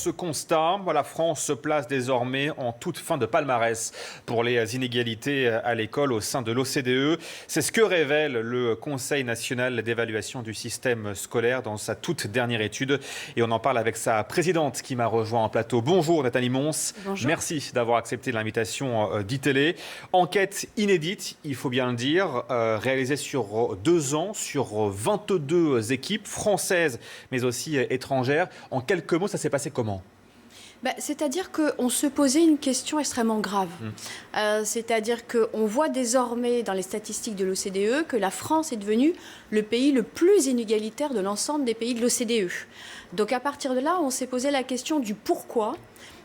ce constat, la France se place désormais en toute fin de palmarès pour les inégalités à l'école au sein de l'OCDE. C'est ce que révèle le Conseil national d'évaluation du système scolaire dans sa toute dernière étude. Et on en parle avec sa présidente qui m'a rejoint en plateau. Bonjour Nathalie Mons. Bonjour. Merci d'avoir accepté l'invitation d'ITélé. Enquête inédite, il faut bien le dire, réalisée sur 2 ans, sur 22 équipes françaises mais aussi étrangères. En quelques mots, ça s'est passé comment ? C'est-à-dire qu'on se posait une question extrêmement grave. C'est-à-dire qu'on voit désormais dans les statistiques de l'OCDE que la France est devenue le pays le plus inégalitaire de l'ensemble des pays de l'OCDE. Donc à partir de là, on s'est posé la question du pourquoi.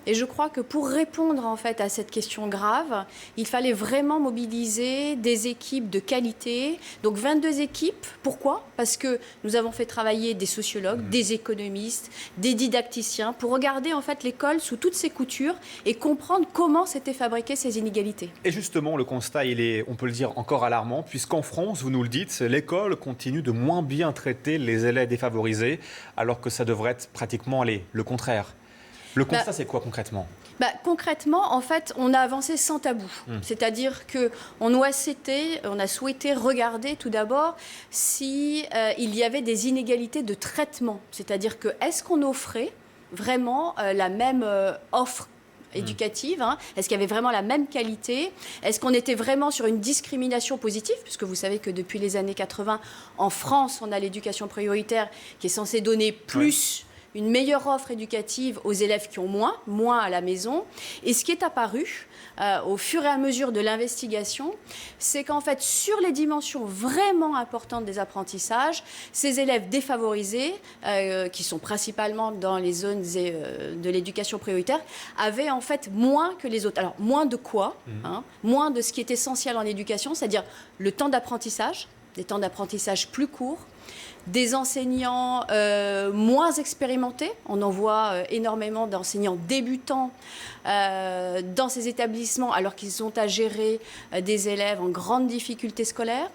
Et je crois que pour répondre en fait à cette question grave, il fallait vraiment mobiliser des équipes de qualité. Donc 22 équipes. Pourquoi ? Parce que nous avons fait travailler des sociologues, des économistes, des didacticiens pour regarder en fait l'école sous toutes ses coutures et comprendre comment s'étaient fabriquées ces inégalités. Et justement, le constat, il est, on peut le dire, encore alarmant, puisqu'en France, vous nous le dites, l'école continue de moins bien traiter les élèves défavorisés, alors que ça devrait être pratiquement le contraire. Le constat, c'est quoi concrètement ? Concrètement, en fait, on a avancé sans tabou. C'est-à-dire qu'on a souhaité regarder tout d'abord s'il y avait des inégalités de traitement. C'est-à-dire que est-ce qu'on offrait vraiment la même offre éducative, Est-ce qu'il y avait vraiment la même qualité? Est-ce qu'on était vraiment sur une discrimination positive? Puisque vous savez que depuis les années 80, en France, on a l'éducation prioritaire qui est censée donner plus... une meilleure offre éducative aux élèves qui ont moins à la maison. Et ce qui est apparu au fur et à mesure de l'investigation, c'est qu'en fait, sur les dimensions vraiment importantes des apprentissages, ces élèves défavorisés, qui sont principalement dans les zones de l'éducation prioritaire, avaient en fait moins que les autres. Alors, moins de quoi Moins de ce qui est essentiel en éducation, c'est-à-dire le temps d'apprentissage, des temps d'apprentissage plus courts, des enseignants moins expérimentés. On en voit énormément d'enseignants débutants dans ces établissements alors qu'ils ont à gérer des élèves en grande difficulté scolaire.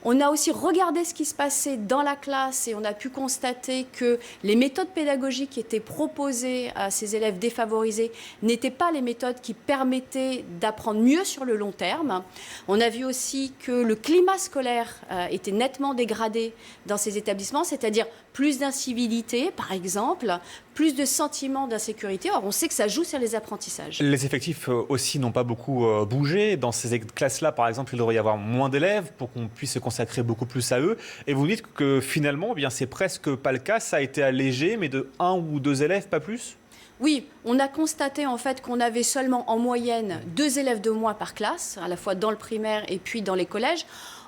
On a aussi regardé ce qui se passait dans la classe et on a pu constater que les méthodes pédagogiques qui étaient proposées à ces élèves défavorisés n'étaient pas les méthodes qui permettaient d'apprendre mieux sur le long terme. On a vu aussi que le climat scolaire était nettement dégradé dans ces établissements, c'est-à-dire plus d'incivilité, par exemple, plus de sentiments d'insécurité. Or, on sait que ça joue sur les apprentissages. Les effectifs aussi n'ont pas beaucoup bougé. Dans ces classes-là, par exemple, il devrait y avoir moins d'élèves pour qu'on puisse se consacrer beaucoup plus à eux. Et vous dites que finalement, c'est presque pas le cas. Ça a été allégé, mais de 1 ou 2 élèves, pas plus ? Oui, on a constaté en fait qu'on avait seulement en moyenne 2 élèves de moins par classe, à la fois dans le primaire et puis dans les collèges.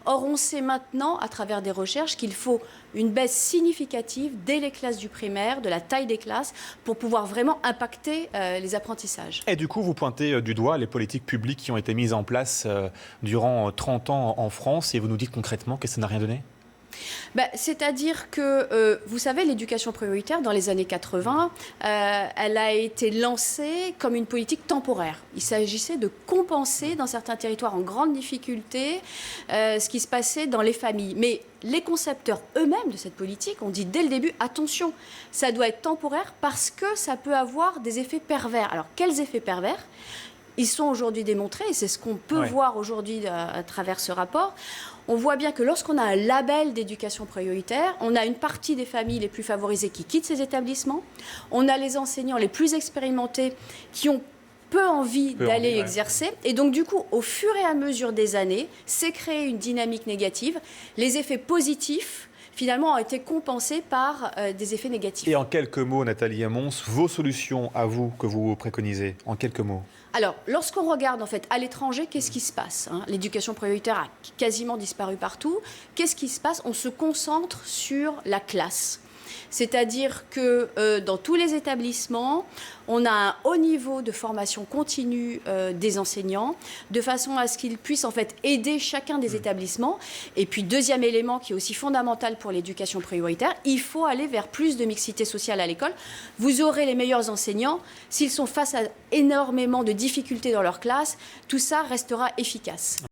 Or, on sait maintenant, à travers des recherches, qu'il faut une baisse significative dès les classes du primaire, de la taille des classes, pour pouvoir vraiment impacter les apprentissages. Et du coup, vous pointez du doigt les politiques publiques qui ont été mises en place durant 30 ans en France, et vous nous dites concrètement que ça n'a rien donné ? C'est-à-dire que, vous savez, l'éducation prioritaire, dans les années 80, elle a été lancée comme une politique temporaire. Il s'agissait de compenser dans certains territoires en grande difficulté ce qui se passait dans les familles. Mais les concepteurs eux-mêmes de cette politique ont dit dès le début, attention, ça doit être temporaire parce que ça peut avoir des effets pervers. Alors, quels effets pervers ? Ils sont aujourd'hui démontrés, et c'est ce qu'on peut voir aujourd'hui à travers ce rapport. On voit bien que lorsqu'on a un label d'éducation prioritaire, on a une partie des familles les plus favorisées qui quittent ces établissements. On a les enseignants les plus expérimentés qui ont peu envie d'aller exercer. Et donc, du coup, au fur et à mesure des années, c'est créé une dynamique négative. Les effets positifs, finalement, ont été compensés par des effets négatifs. Et en quelques mots, Nathalie Mons, vos solutions à vous que vous préconisez, en quelques mots. Alors, lorsqu'on regarde en fait à l'étranger, qu'est-ce qui se passe ? L'éducation prioritaire a quasiment disparu partout. Qu'est-ce qui se passe ? On se concentre sur la classe. C'est-à-dire que dans tous les établissements, on a un haut niveau de formation continue des enseignants, de façon à ce qu'ils puissent en fait aider chacun des établissements. Et puis, deuxième élément qui est aussi fondamental pour l'éducation prioritaire, il faut aller vers plus de mixité sociale à l'école. Vous aurez les meilleurs enseignants. S'ils sont face à énormément de difficultés dans leur classe, tout ça restera efficace.